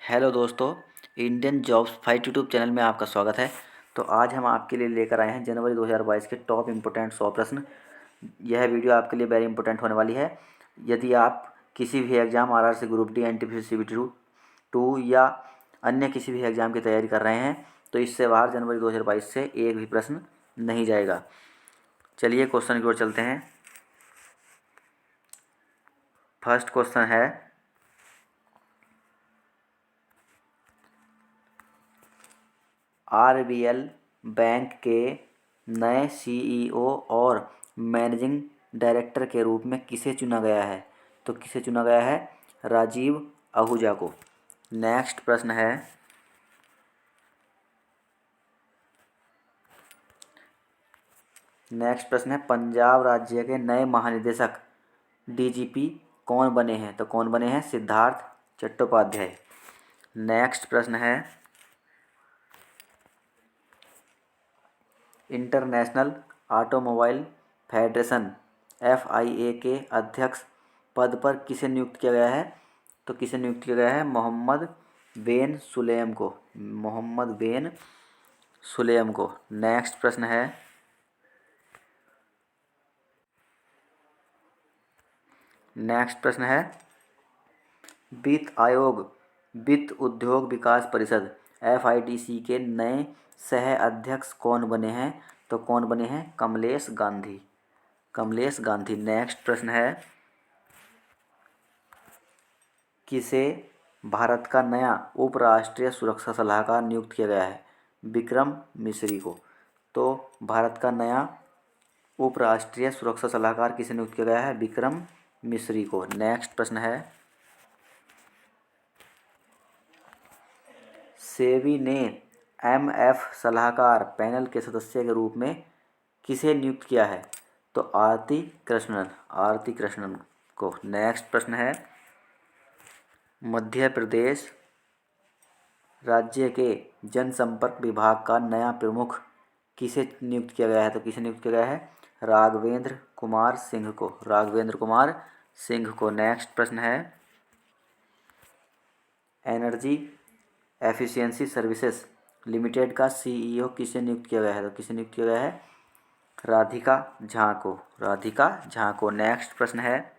Hello दोस्तों, Indian jobs fight YouTube channel में आपका स्वागत है। तो आज हम आपके लिए लेकर आए हैं जनवरी 2022 के टॉप इम्पोर्टेंट 100 प्रश्न। यह वीडियो आपके लिए वेरी इंपॉर्टेंट होने वाली है। यदि आप किसी भी एग्ज़ाम आरआर से ग्रुप डी एनटीपीसी सीबीटी 2 या अन्य किसी भी एग्ज़ाम की तैयारी कर रहे हैं तो इससे बाहर जनवरी 2022 से एक भी प्रश्न नहीं जाएगा। चलिए क्वेश्चन की ओर चलते हैं। फर्स्ट क्वेश्चन है, आरबीएल बैंक के नए सीईओ और मैनेजिंग डायरेक्टर के रूप में किसे चुना गया है? तो किसे चुना गया है? राजीव आहूजा को। नेक्स्ट प्रश्न है, पंजाब राज्य के नए महानिदेशक डीजीपी कौन बने हैं? तो कौन बने हैं? सिद्धार्थ चट्टोपाध्याय। नेक्स्ट प्रश्न है, इंटरनेशनल ऑटोमोबाइल फेडरेशन FIA के अध्यक्ष पद पर किसे नियुक्त किया गया है? तो किसे नियुक्त किया गया है? मोहम्मद बेन सुलेम को। मोहम्मद बेन सुलेम को। नेक्स्ट प्रश्न है, वित्त आयोग वित्त उद्योग विकास परिषद FIDC के नए सह अध्यक्ष कौन बने हैं? तो कौन बने हैं? कमलेश गांधी। कमलेश गांधी। नेक्स्ट प्रश्न है, किसे भारत का नया उपराष्ट्रीय सुरक्षा सलाहकार नियुक्त किया गया है? विक्रम मिश्री को। तो भारत का नया उपराष्ट्रीय सुरक्षा सलाहकार किसे नियुक्त किया गया है? विक्रम मिश्री को। नेक्स्ट प्रश्न है, सेबी ने MF सलाहकार पैनल के सदस्य के रूप में किसे नियुक्त किया है? तो आरती कृष्णन को। नेक्स्ट प्रश्न है, मध्य प्रदेश राज्य के जनसंपर्क विभाग का नया प्रमुख किसे नियुक्त किया गया है? तो किसे नियुक्त किया गया है? राघवेंद्र कुमार सिंह को। राघवेंद्र कुमार सिंह को। नेक्स्ट प्रश्न है, एनर्जी एफिशिएंसी सर्विसेज लिमिटेड का CEO किसे नियुक्त किया गया है? तो किसे नियुक्त किया गया है? राधिका झा को। राधिका झा को। नेक्स्ट प्रश्न है,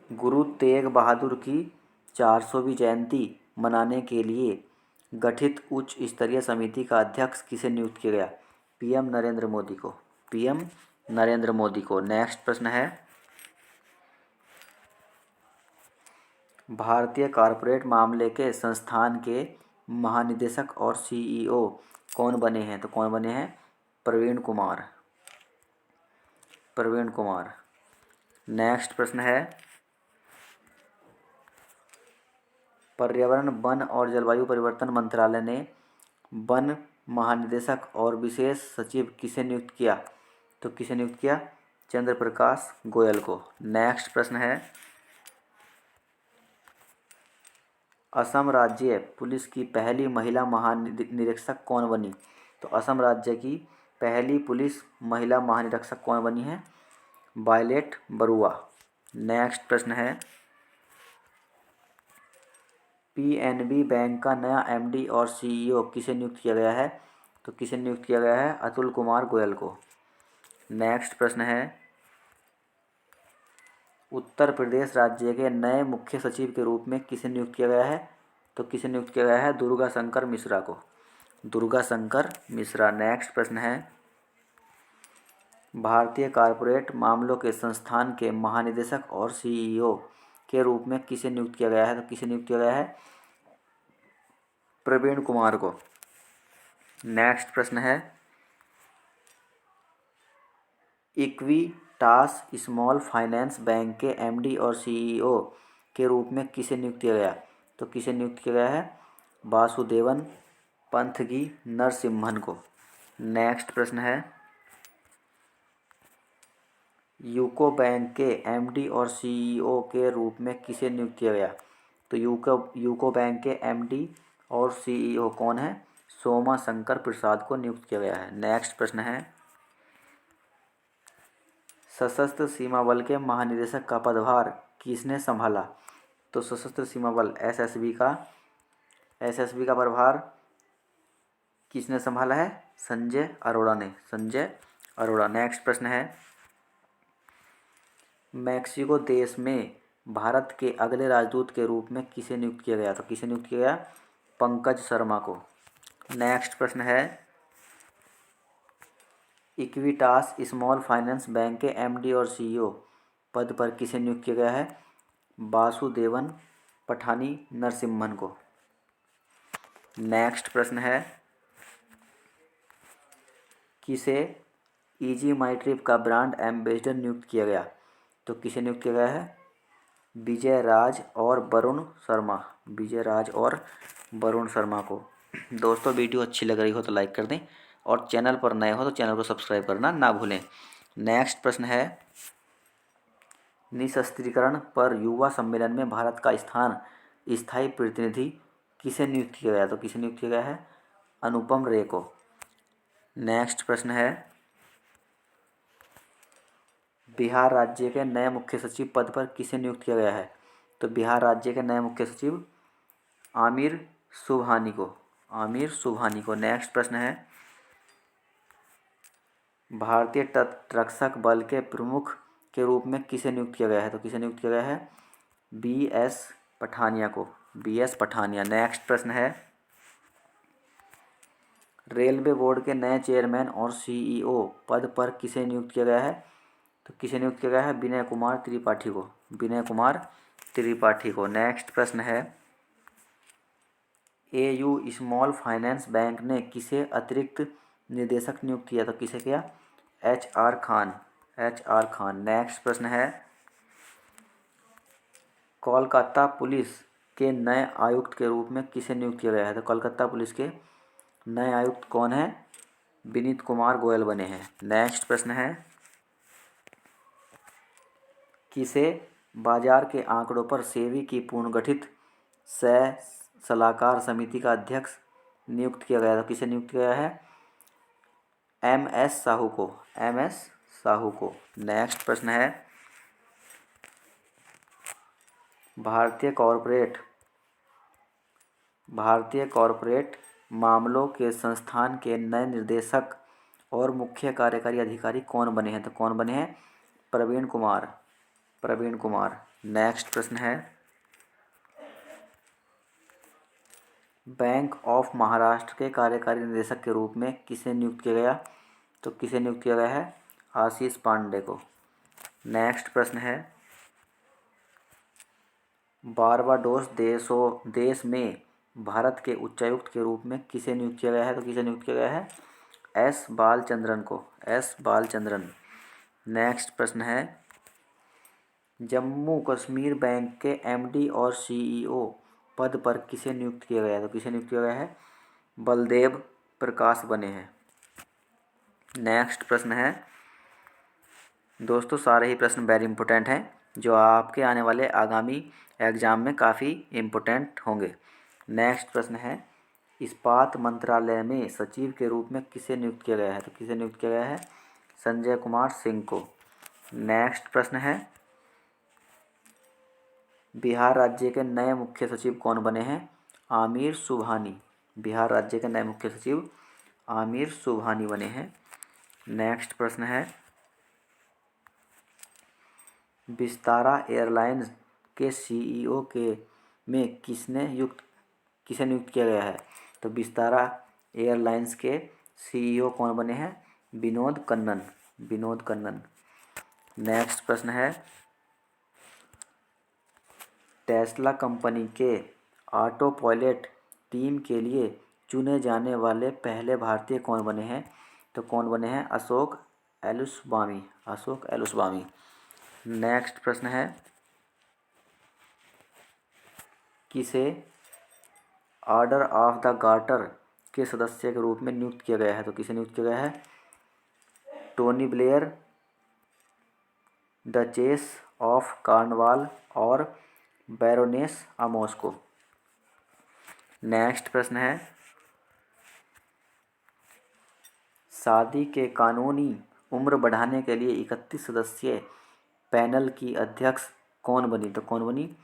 गुरु तेग बहादुर की 400वीं जयंती मनाने के लिए गठित उच्च स्तरीय समिति का अध्यक्ष किसे नियुक्त किया गया? PM नरेंद्र मोदी को। PM नरेंद्र मोदी को। नेक्स्ट प्रश्न है, भारतीय कॉरपोरेट मामले के संस्थान के महानिदेशक और CEO कौन बने हैं? तो कौन बने हैं? प्रवीण कुमार। प्रवीण कुमार। नेक्स्ट प्रश्न है, पर्यावरण वन और जलवायु परिवर्तन मंत्रालय ने वन महानिदेशक और विशेष सचिव किसे नियुक्त किया? तो किसे नियुक्त किया? चंद्र प्रकाश गोयल को। नेक्स्ट प्रश्न है, असम राज्य पुलिस की पहली महिला महानिरीक्षक कौन बनी? तो असम राज्य की पहली पुलिस महिला महानिरीक्षक कौन बनी है? वायलेट बरुआ। नेक्स्ट प्रश्न है, PNB बैंक का नया MD और CEO किसे नियुक्त किया गया है? तो किसे नियुक्त किया गया है? अतुल कुमार गोयल को। नेक्स्ट प्रश्न है, उत्तर प्रदेश राज्य के नए मुख्य सचिव के रूप में किसे नियुक्त किया गया है? तो किसे नियुक्त किया गया है? दुर्गा शंकर मिश्रा को। दुर्गा शंकर मिश्रा। नेक्स्ट प्रश्न है, भारतीय कॉरपोरेट मामलों के संस्थान के महानिदेशक और CEO के रूप में किसे नियुक्त किया गया है? तो किसे नियुक्त किया गया है? प्रवीण कुमार को। नेक्स्ट प्रश्न है, इक्विटास स्मॉल फाइनेंस बैंक के MD और CEO के रूप में किसे नियुक्त किया गया? तो किसे नियुक्त किया गया है? वासुदेवन पंथगी नरसिम्हन को। नेक्स्ट प्रश्न है, यूको बैंक के MD और CEO के रूप में किसे नियुक्त किया गया? तो यूको बैंक के MD और CEO कौन है? सोमा शंकर प्रसाद को नियुक्त किया गया है। नेक्स्ट प्रश्न है, सशस्त्र सीमा बल के महानिदेशक का पदभार किसने संभाला? तो सशस्त्र सीमा बल एसएसबी का प्रभार किसने संभाला है? संजय अरोड़ा ने। संजय अरोड़ा। नेक्स्ट प्रश्न है, मैक्सिको देश में भारत के अगले राजदूत के रूप में किसे नियुक्त किया गया? तो किसे नियुक्त किया गया? पंकज शर्मा को। नेक्स्ट प्रश्न है, इक्विटास स्मॉल फाइनेंस बैंक के एमडी और सीईओ पद पर किसे नियुक्त किया गया है? वासुदेवन पठानी नरसिम्हन को। नेक्स्ट प्रश्न है, किसे इजी माई ट्रिप का ब्रांड एम्बेसडर नियुक्त किया गया? तो किसे नियुक्त किया गया है? विजय राज और वरुण शर्मा। विजय राज और वरुण शर्मा को। दोस्तों वीडियो अच्छी लग रही हो तो लाइक कर दें और चैनल पर नए हो तो चैनल को सब्सक्राइब करना ना भूलें। नेक्स्ट प्रश्न है, निशस्त्रीकरण पर युवा सम्मेलन में भारत का स्थायी प्रतिनिधि किसे नियुक्त किया गया? तो किसे नियुक्त किया गया है? अनुपम रे को। नेक्स्ट प्रश्न है, बिहार राज्य के नए मुख्य सचिव पद पर किसे नियुक्त किया गया है? तो बिहार राज्य के नए मुख्य सचिव आमिर सुबहानी को। आमिर सुबहानी को। नेक्स्ट प्रश्न है, भारतीय तटरक्षक बल के प्रमुख के रूप में किसे नियुक्त किया गया है? तो किसे नियुक्त किया गया है? BS पठानिया को। BS पठानिया। नेक्स्ट प्रश्न है, रेलवे बोर्ड के नए चेयरमैन और CEO पद पर किसे नियुक्त किया गया है? तो किसे नियुक्त किया गया है? विनय कुमार त्रिपाठी को। विनय कुमार त्रिपाठी को। नेक्स्ट प्रश्न है, AU स्मॉल फाइनेंस बैंक ने किसे अतिरिक्त निदेशक नियुक्त किया? तो किसे किया? HR Khan. HR Khan. Next प्रश्न है, कोलकाता पुलिस के नए आयुक्त के रूप में किसे नियुक्त किया गया है? तो कोलकाता पुलिस के नए आयुक्त कौन है? विनीत कुमार गोयल बने हैं। नेक्स्ट प्रश्न है, किसे बाजार के आंकड़ों पर सेबी की पुनर्गठित सह सलाहकार समिति का अध्यक्ष नियुक्त किया गया? तो किसे नियुक्त किया गया है? MS साहू को। MS साहू को। नेक्स्ट प्रश्न है, भारतीय कॉरपोरेट मामलों के संस्थान के नए निदेशक और मुख्य कार्यकारी अधिकारी कौन बने हैं? तो कौन बने हैं? प्रवीण कुमार। प्रवीण कुमार। नेक्स्ट प्रश्न है, बैंक ऑफ महाराष्ट्र के कार्यकारी निदेशक के रूप में किसे नियुक्त किया गया? तो किसे नियुक्त किया गया है? आशीष पांडे को। नेक्स्ट प्रश्न है, बारबाडोस देश में भारत के उच्चायुक्त के रूप में किसे नियुक्त किया गया है? तो किसे नियुक्त किया गया है? S बालचंद्रन को। S बालचंद्रन। नेक्स्ट प्रश्न है, जम्मू कश्मीर बैंक के MD और CEO पद पर किसे नियुक्त किया गया है? तो किसे नियुक्त किया गया है? बलदेव प्रकाश बने हैं। नेक्स्ट प्रश्न है, दोस्तों सारे ही प्रश्न वेरी इंपॉर्टेंट हैं जो आपके आने वाले आगामी एग्जाम में काफ़ी इम्पोर्टेंट होंगे। नेक्स्ट प्रश्न है, इस्पात मंत्रालय में सचिव के रूप में किसे नियुक्त किया गया है? तो किसे नियुक्त किया गया है? संजय कुमार सिंह को। नेक्स्ट प्रश्न है, बिहार राज्य के नए मुख्य सचिव कौन बने हैं? आमिर सुबहानी। बिहार राज्य के नए मुख्य सचिव आमिर सुबहानी बने हैं। नेक्स्ट प्रश्न है, विस्तारा एयरलाइंस के CEO में किसे नियुक्त किया गया है? तो विस्तारा एयरलाइंस के CEO कौन बने हैं? विनोद कन्नन। विनोद कन्नन। नेक्स्ट प्रश्न है, टेस्ला कंपनी के ऑटो पायलट टीम के लिए चुने जाने वाले पहले भारतीय कौन बने हैं? तो कौन बने हैं? अशोक एलुसवामी। अशोक एलुसवामी। नेक्स्ट प्रश्न है, किसे ऑर्डर ऑफ द गार्टर के सदस्य के रूप में नियुक्त किया गया है? तो किसे नियुक्त किया गया है? Tony Blair, duchess of Cornwall और बैरोनेस आमोस को। नेक्स्ट प्रश्न है, शादी के कानूनी उम्र बढ़ाने के लिए 31 सदस्यीय पैनल की अध्यक्ष कौन बनी? तो कौन बनी?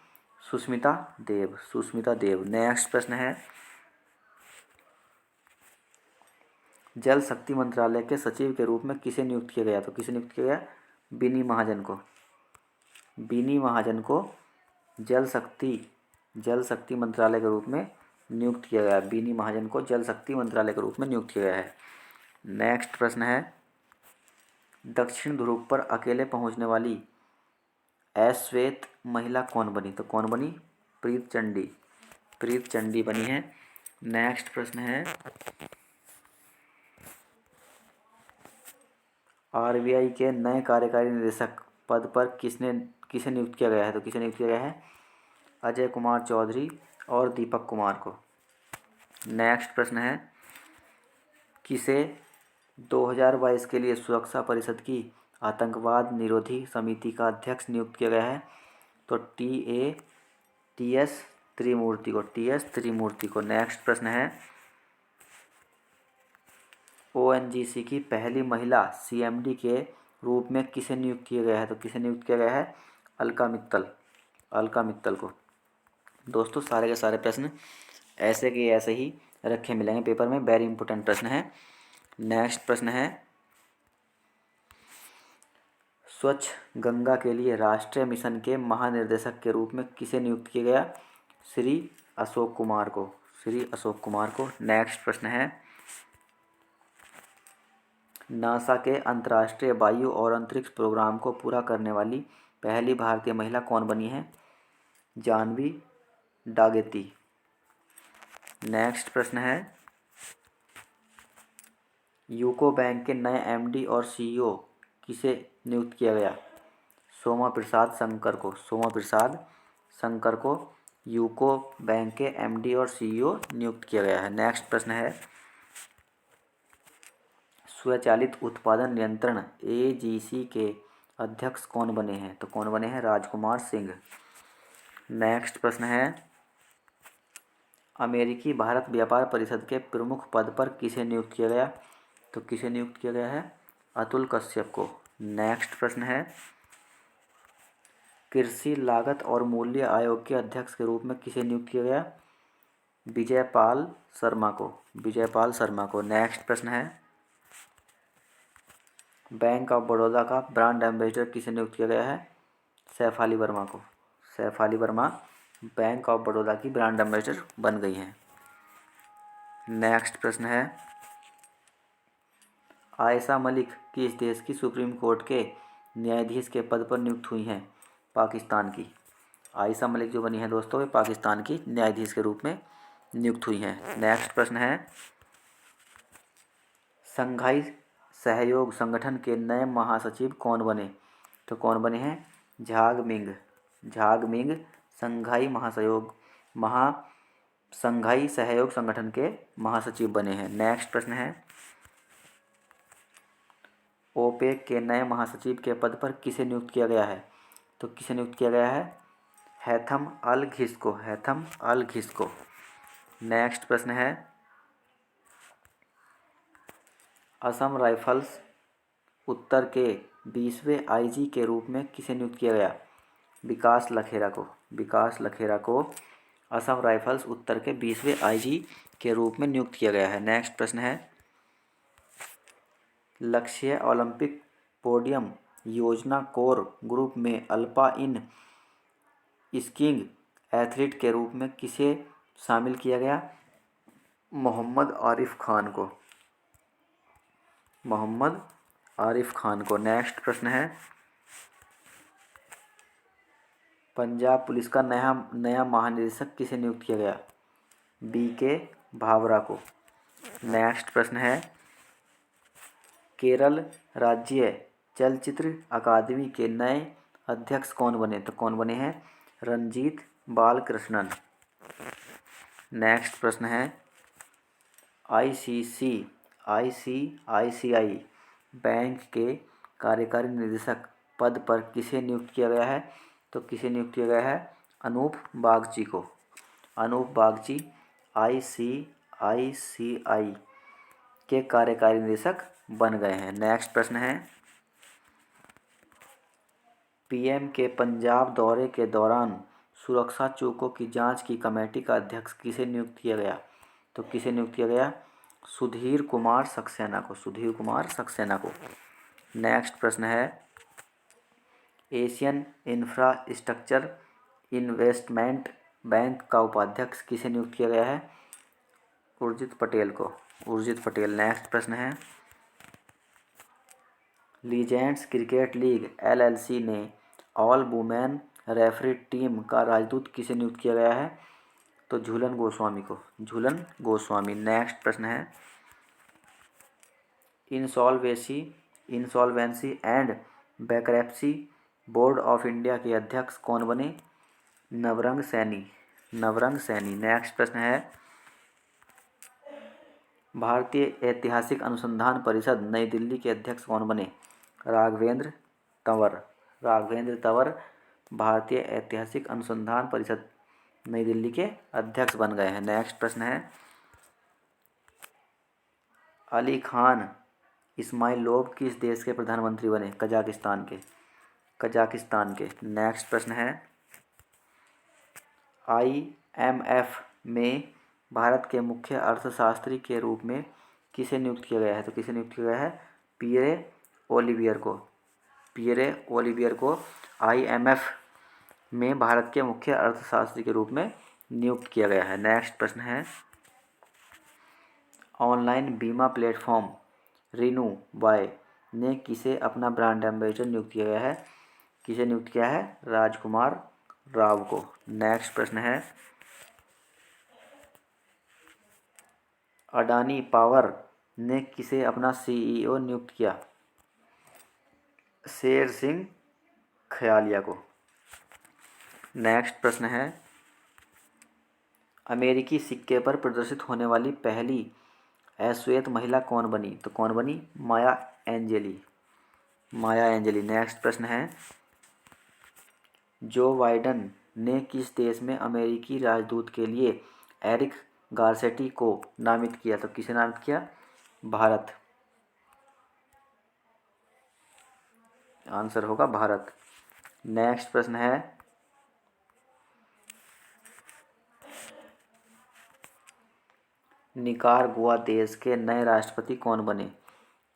सुष्मिता देव, सुष्मिता देव। नेक्स्ट प्रश्न है, जल शक्ति मंत्रालय के सचिव के रूप में किसे नियुक्त किया गया? तो किसे नियुक्त किया गया? बिनी महाजन को। बिनी महाजन को जल शक्ति मंत्रालय के रूप में नियुक्त किया गया। बिनी महाजन को जल शक्ति मंत्रालय के रूप में नियुक्त किया गया है। नेक्स्ट प्रश्न है, दक्षिण ध्रुव पर अकेले पहुंचने वाली अश्वेत महिला कौन बनी? तो कौन बनी? प्रीत चंडी, प्रीत चंडी बनी है। नेक्स्ट प्रश्न है, आरबीआई के नए कार्यकारी निदेशक पद पर किसे नियुक्त किया गया है? तो किसे नियुक्त किया गया है? अजय कुमार चौधरी और दीपक कुमार को। नेक्स्ट प्रश्न है, किसे 2022 के लिए सुरक्षा परिषद की आतंकवाद निरोधी समिति का अध्यक्ष नियुक्त किया गया है? तो टी एस त्रिमूर्ति को, टी एस त्रिमूर्ति को। नेक्स्ट प्रश्न है, ओएनजीसी की पहली महिला सीएमडी के रूप में किसे नियुक्त किया गया है? तो किसे नियुक्त किया गया है? अलका मित्तल, अलका मित्तल को। दोस्तों सारे के सारे प्रश्न ऐसे के ऐसे ही रखे मिलेंगे पेपर में, वेरी इंपॉर्टेंट प्रश्न है। नेक्स्ट प्रश्न है, स्वच्छ गंगा के लिए राष्ट्रीय मिशन के महानिर्देशक के रूप में किसे नियुक्त किया गया? श्री अशोक कुमार को, श्री अशोक कुमार को। नेक्स्ट प्रश्न है, नासा के अंतर्राष्ट्रीय वायु और अंतरिक्ष प्रोग्राम को पूरा करने वाली पहली भारतीय महिला कौन बनी है? जानवी डागेती। नेक्स्ट प्रश्न है, यूको बैंक के नए एमडी और सीईओ किसे नियुक्त किया गया? सोमा प्रसाद शंकर को, सोमा प्रसाद शंकर को यूको बैंक के एमडी और सीईओ नियुक्त किया गया है। नेक्स्ट प्रश्न है, स्वचालित उत्पादन नियंत्रण एजीसी के अध्यक्ष कौन बने हैं? तो कौन बने हैं? राजकुमार सिंह। नेक्स्ट प्रश्न है, अमेरिकी भारत व्यापार परिषद के प्रमुख पद पर किसे नियुक्त किया गया? तो किसे नियुक्त किया गया है? अतुल कश्यप को। नेक्स्ट प्रश्न है, कृषि लागत और मूल्य आयोग के अध्यक्ष के रूप में किसे नियुक्त किया गया? विजयपाल शर्मा को, विजयपाल शर्मा को। नेक्स्ट प्रश्न है, बैंक ऑफ बड़ौदा का ब्रांड एम्बेसडर किसे नियुक्त किया गया है? सैफाली वर्मा को, सैफाली वर्मा बैंक ऑफ बड़ौदा की ब्रांड एम्बेसडर बन गई हैं। नेक्स्ट प्रश्न है, आयशा मलिक किस देश की सुप्रीम कोर्ट के न्यायाधीश के पद पर नियुक्त हुई हैं? पाकिस्तान की। आयशा मलिक जो बनी है दोस्तों, वे पाकिस्तान की न्यायाधीश के रूप में नियुक्त हुई हैं। नेक्स्ट प्रश्न है, शंघाई सहयोग संगठन के नए महासचिव कौन बने? तो कौन बने हैं? झाग मिंग, झाग मिंग शंघाई सहयोग संगठन के महासचिव बने हैं। नेक्स्ट प्रश्न है, ओपेक के नए महासचिव के पद पर किसे नियुक्त किया गया है? तो किसे नियुक्त किया गया है? हैथम अल घिस को, हैथम अल घिस को। नेक्स्ट प्रश्न है, असम राइफल्स उत्तर के 20वें आईजी के रूप में किसे नियुक्त किया गया? विकास लखेरा को, विकास लखेरा को असम राइफल्स उत्तर के 20वें आईजी के रूप में नियुक्त किया गया है। नेक्स्ट प्रश्न है, लक्ष्य ओलंपिक पोडियम योजना कोर ग्रुप में अल्पा इन स्कीइंग एथलीट के रूप में किसे शामिल किया गया? मोहम्मद आरिफ खान को, मोहम्मद आरिफ खान को। नेक्स्ट प्रश्न है, पंजाब पुलिस का नया महानिदेशक किसे नियुक्त किया गया? बीके भावरा को। नेक्स्ट प्रश्न है, केरल राज्य चलचित्र अकादमी के नए अध्यक्ष कौन बने? तो कौन बने हैं? रंजीत बालकृष्णन। नेक्स्ट प्रश्न है, आईसीआईसीआई बैंक के कार्यकारी निदेशक पद पर किसे नियुक्त किया गया है? तो किसे नियुक्त किया गया है? अनूप बागची को, अनूप बागची आईसीआईसीआई के कार्यकारी निदेशक बन गए हैं। नेक्स्ट प्रश्न है, पीएम के पंजाब दौरे के दौरान सुरक्षा चूकों की जांच की कमेटी का अध्यक्ष किसे नियुक्त किया गया? तो किसे नियुक्त किया गया? सुधीर कुमार सक्सेना को, सुधीर कुमार सक्सेना को। नेक्स्ट प्रश्न है, एशियन इंफ्रास्ट्रक्चर इन्वेस्टमेंट बैंक का उपाध्यक्ष किसे नियुक्त किया गया है? उर्जित पटेल को, उर्जित पटेल। नेक्स्ट प्रश्न है, लीजेंड्स क्रिकेट लीग एलएलसी ने ऑल वुमेन रेफरी टीम का राजदूत किसे नियुक्त किया गया है? तो झूलन गोस्वामी को, झूलन गोस्वामी। नेक्स्ट प्रश्न है, insolvency and bankruptcy board of India के अध्यक्ष कौन बने? नवरंग सैनी, नवरंग सैनी। नेक्स्ट प्रश्न है, भारतीय ऐतिहासिक अनुसंधान परिषद नई दिल्ली के अध्यक्ष कौन बने? राघवेंद्र तंवर, राघवेंद्र तंवर भारतीय ऐतिहासिक अनुसंधान परिषद नई दिल्ली के अध्यक्ष बन गए हैं। नेक्स्ट प्रश्न है, अली खान इस्माइलोव किस देश के प्रधानमंत्री बने? कजाकिस्तान के, कजाकिस्तान के। नेक्स्ट प्रश्न है, IMF में भारत के मुख्य अर्थशास्त्री के रूप में किसे नियुक्त किया गया है? तो किसे नियुक्त किया गया है? पियरे ओलिवियर को, पियरे ओलिवियर को IMF में भारत के मुख्य अर्थशास्त्री के रूप में नियुक्त किया गया है। नेक्स्ट प्रश्न है, ऑनलाइन बीमा प्लेटफॉर्म रिन्यू बाय ने किसे अपना ब्रांड एम्बेसडर नियुक्त किया गया है? किसे नियुक्त किया है? राजकुमार राव को। नेक्स्ट प्रश्न है, अडानी पावर ने किसे अपना CEO नियुक्त किया? शेर सिंह ख्यालिया को। नेक्स्ट प्रश्न है, अमेरिकी सिक्के पर प्रदर्शित होने वाली पहली अश्वेत महिला कौन बनी? तो कौन बनी? माया एंजेली, माया एंजेली। नेक्स्ट प्रश्न है, जो बाइडन ने किस देश में अमेरिकी राजदूत के लिए एरिक गारसेटी को नामित किया? तो किसे नामित किया? भारत। आंसर होगा भारत। नेक्स्ट प्रश्न है, निकारागुआ देश के नए राष्ट्रपति कौन बने?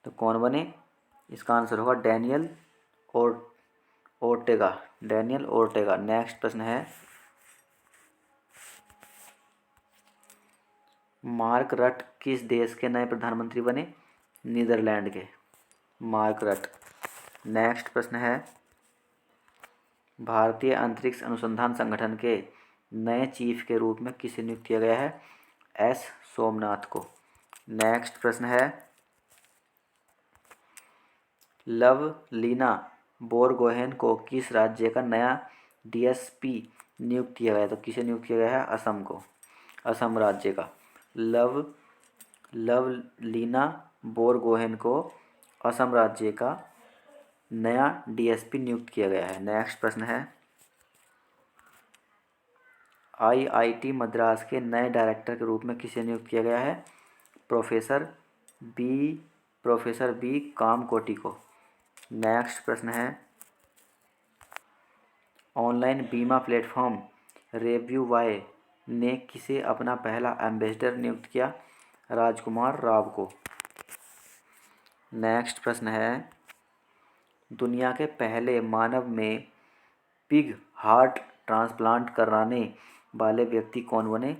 तो कौन बने? इसका आंसर होगा Daniel Ortega, Daniel Ortega. Next प्रश्न है, मार्क रट किस देश के नए प्रधानमंत्री बने? नीदरलैंड के, मार्क रट। नेक्स्ट प्रश्न है, भारतीय अंतरिक्ष अनुसंधान संगठन के नए चीफ के रूप में किसे नियुक्त किया गया है? S सोमनाथ को। नेक्स्ट प्रश्न है, लवलीना बोरगोहेन को किस राज्य का नया DSP नियुक्त किया गया है? तो किसे नियुक्त किया गया है? असम को, असम राज्य का। लवलीना बोरगोहेन को असम राज्य का नया DSP नियुक्त किया गया है। नेक्स्ट प्रश्न है, IIT मद्रास के नए डायरेक्टर के रूप में किसे नियुक्त किया गया है? प्रोफेसर बी कामकोटी को। नेक्स्ट प्रश्न है, ऑनलाइन बीमा प्लेटफॉर्म रिव्यूवाई ने किसे अपना पहला एम्बेसडर नियुक्त किया? राजकुमार राव को। नेक्स्ट प्रश्न है, दुनिया के पहले मानव में पिग हार्ट ट्रांसप्लांट कराने वाले व्यक्ति कौन बने?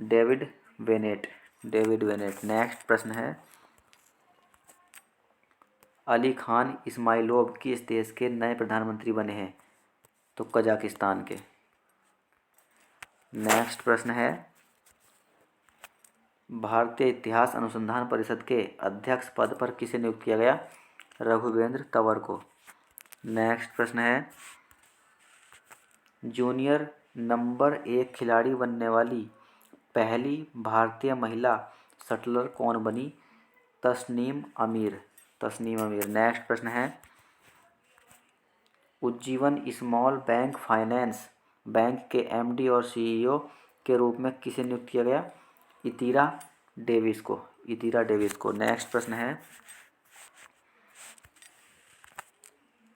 David Bennett, David Bennett. Next प्रश्न है, अली खान इस्माइलोव किस देश के नए प्रधानमंत्री बने हैं? तो कजाकिस्तान के। नेक्स्ट प्रश्न है, भारतीय इतिहास अनुसंधान परिषद के अध्यक्ष पद पर किसे नियुक्त किया गया? रघुवेंद्र तंवर को। नेक्स्ट प्रश्न है, जूनियर नंबर 1 खिलाड़ी बनने वाली पहली भारतीय महिला शटलर कौन बनी? तस्नीम अमीर, तस्नीम अमीर। नेक्स्ट प्रश्न है, Ujjivan small bank finance bank के MD और CEO के रूप में किसे नियुक्त किया गया? इतीरा डेविस को, इतीरा डेविस को। नेक्स्ट प्रश्न है,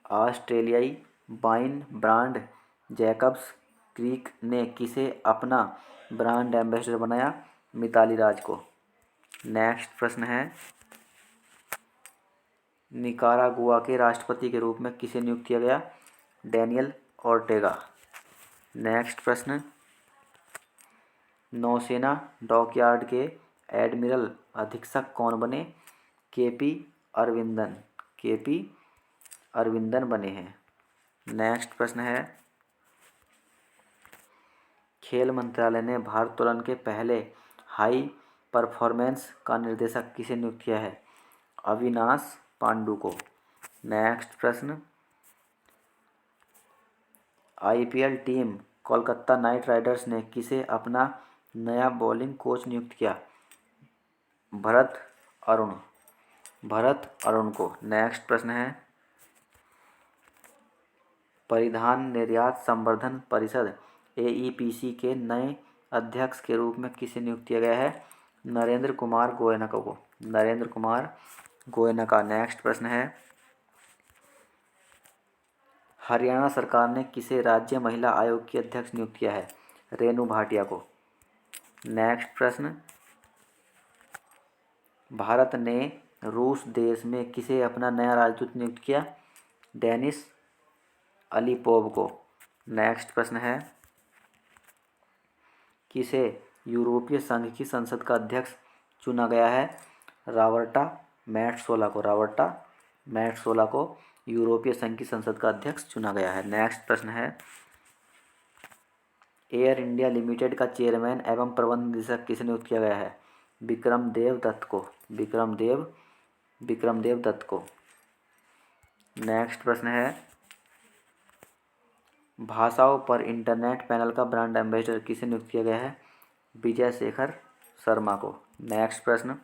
ऑस्ट्रेलियाई वाइन ब्रांड जैकब्स क्रीक ने किसे अपना ब्रांड एम्बेसडर बनाया? मिताली राज को। नेक्स्ट प्रश्न है, निकारागुआ के राष्ट्रपति के रूप में किसे नियुक्त किया गया? Daniel Ortega. नेक्स्ट प्रश्न, नौसेना डॉकयार्ड के एडमिरल अधीक्षक कौन बने? केपी अरविंदन। केपी अरविंदन बने हैं। नेक्स्ट प्रश्न है, खेल मंत्रालय ने भारोत्तोलन के पहले हाई परफॉर्मेंस का निर्देशक किसे नियुक्त किया है? अविनाश पांडु को। नेक्स्ट प्रश्न, IPL team Kolkata night Riders ने किसे अपना नया बॉलिंग कोच नियुक्त किया? भरत अरुण। भरत अरुण को। नेक्स्ट प्रश्न है, परिधान निर्यात संवर्धन परिषद एईपीसी के नए अध्यक्ष के रूप में किसे नियुक्त किया गया है? नरेंद्र कुमार गोयनका को। नरेंद्र कुमार गोयनका। नेक्स्ट प्रश्न है, हरियाणा सरकार ने किसे राज्य महिला आयोग की अध्यक्ष नियुक्त किया है? रेणु भाटिया को। नेक्स्ट प्रश्न, भारत ने रूस देश में किसे अपना नया राजदूत नियुक्त किया? डेनिस अलीपोव को। नेक्स्ट प्रश्न है, किसे यूरोपीय संघ की संसद का अध्यक्ष चुना गया है? रॉबर्टा मैट्सोला को। रॉबर्टा मैट्सोला को यूरोपीय संघ की संसद का अध्यक्ष चुना गया है। नेक्स्ट प्रश्न है, एयर इंडिया लिमिटेड का चेयरमैन एवं प्रबंध निदेशक किसे नियुक्त किया गया है? विक्रमदेव दत्त को। विक्रमदेव दत्त को। नेक्स्ट प्रश्न है, भाषाओं पर इंटरनेट पैनल का ब्रांड एम्बेसडर किसे नियुक्त किया गया है? विजय शेखर शर्मा को। नेक्स्ट प्रश्न,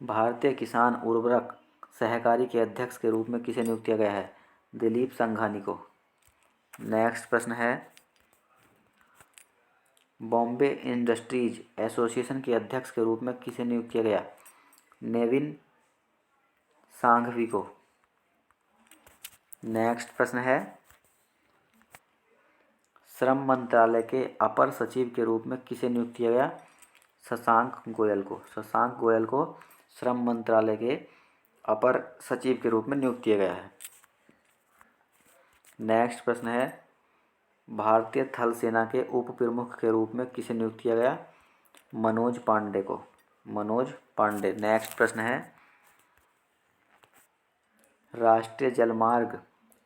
भारतीय किसान उर्वरक सहकारी के अध्यक्ष के रूप में किसे नियुक्त किया गया है? दिलीप संघानी को। नेक्स्ट प्रश्न है, बॉम्बे इंडस्ट्रीज एसोसिएशन के अध्यक्ष के रूप में किसे नियुक्त किया गया? नेविन सांघवी को। नेक्स्ट प्रश्न है, श्रम मंत्रालय के अपर सचिव के रूप में किसे नियुक्त किया गया? शशांक गोयल को। शशांक गोयल को श्रम मंत्रालय के अपर सचिव के रूप में नियुक्त किया गया है। नेक्स्ट प्रश्न है, भारतीय थल सेना के उप प्रमुख के रूप में किसे नियुक्त किया गया? मनोज पांडे को। मनोज पांडे। नेक्स्ट प्रश्न है, राष्ट्रीय जलमार्ग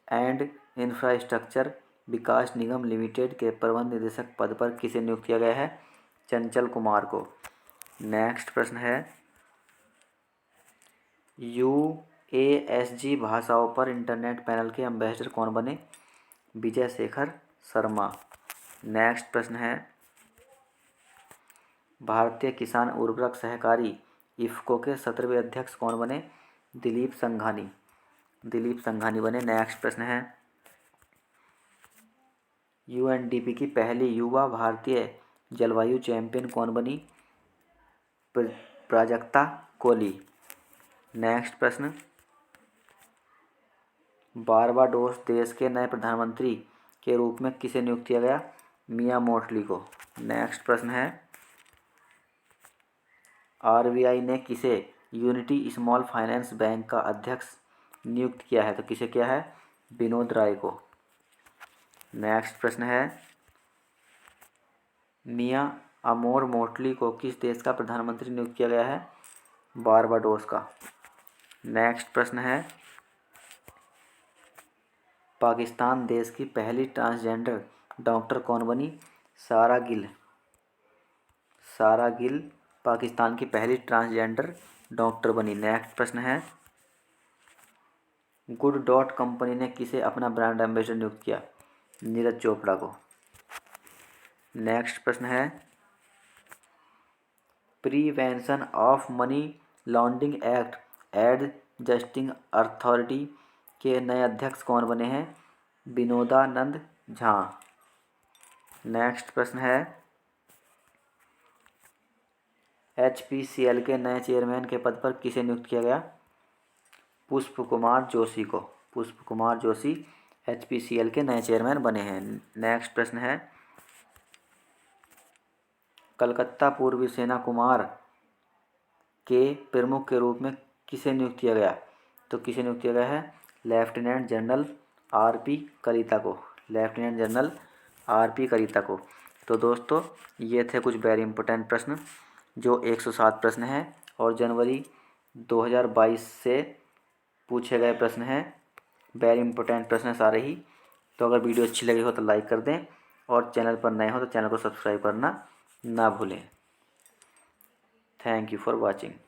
and infrastructure Vikas Nigam limited के प्रबंध निदेशक पद पर किसे नियुक्त किया गया है? चंचल कुमार को। नेक्स्ट प्रश्न है, यूएएसजी भाषाओं पर इंटरनेट पैनल के एम्बेसडर कौन बने? विजय शेखर शर्मा। नेक्स्ट प्रश्न है, भारतीय किसान उर्वरक सहकारी इफ्को के 17वें अध्यक्ष कौन बने? दिलीप संघानी। दिलीप संघानी बने। नेक्स्ट प्रश्न है, यूएनडीपी की पहली युवा भारतीय जलवायु चैंपियन कौन बनी? प्राजक्ता कोली। नेक्स्ट प्रश्न, बारबाडोस देश के नए प्रधानमंत्री के रूप में किसे नियुक्त किया गया? मिया मोटली को। नेक्स्ट प्रश्न है, आरबीआई ने किसे यूनिटी स्मॉल फाइनेंस बैंक का अध्यक्ष नियुक्त किया है? तो किसे किया है? विनोद राय को। नेक्स्ट प्रश्न है, मिया अमोर मोटली को किस देश का प्रधानमंत्री नियुक्त किया गया है? बारबाडोस का। नेक्स्ट प्रश्न है, पाकिस्तान देश की पहली ट्रांसजेंडर डॉक्टर कौन बनी? सारा गिल। सारा गिल पाकिस्तान की पहली ट्रांसजेंडर डॉक्टर बनी। नेक्स्ट प्रश्न है, गुड डॉट कंपनी ने किसे अपना ब्रांड एम्बेसडर नियुक्त किया? नीरज चोपड़ा को। नेक्स्ट प्रश्न है, prevention of money laundering act and justice authority के नए अध्यक्ष कौन बने हैं? विनोदानंद झा। नेक्स्ट प्रश्न है, एचपीसीएल के नए चेयरमैन के पद पर किसे नियुक्त किया गया? पुष्प कुमार जोशी को। पुष्प कुमार जोशी HPCL के नए चेयरमैन बने हैं। नेक्स्ट प्रश्न है, कलकत्ता पूर्वी सेना कुमार के प्रमुख के रूप में किसे नियुक्त किया गया? तो किसे नियुक्त किया गया है? लेफ्टिनेंट जनरल RP कलिता को। लेफ्टिनेंट जनरल RP कलिता को। तो दोस्तों ये थे कुछ वेरी इंपॉर्टेंट प्रश्न जो 107 प्रश्न हैं और जनवरी 2022 से पूछे गए प्रश्न हैं। वेरी इंपॉर्टेंट प्रश्न सारे ही। तो अगर वीडियो अच्छी लगी हो तो लाइक कर दें और चैनल पर नए हो तो चैनल को सब्सक्राइब करना ना भूलें। Thank you for watching.